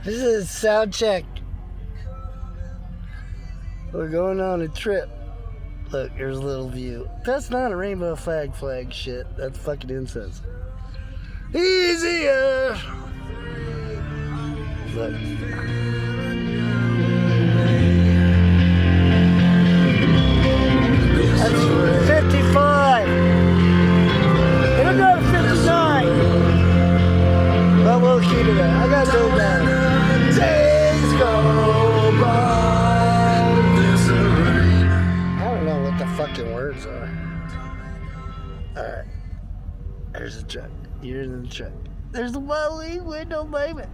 This is a sound check. We're going on a trip. Look, here's a little view. That's not a rainbow flag shit. That's fucking incense. Easier. Look. That's 55. It'll go to 59. But we'll keep it at. I gotta go down. Days go by. I don't know what the fucking words are. Alright. There's the truck. You're in the truck. There's the Wally window, baby.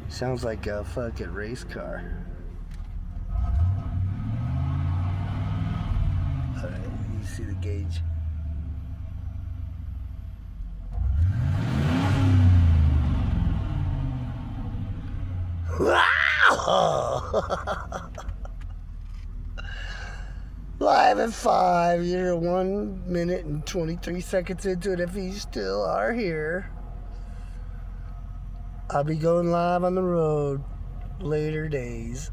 Sounds like a fucking race car. Alright, you see the gauge. Wow! Live at 5. You're 1 minute and 23 seconds into it if you still are here. I'll be going live on the road later days.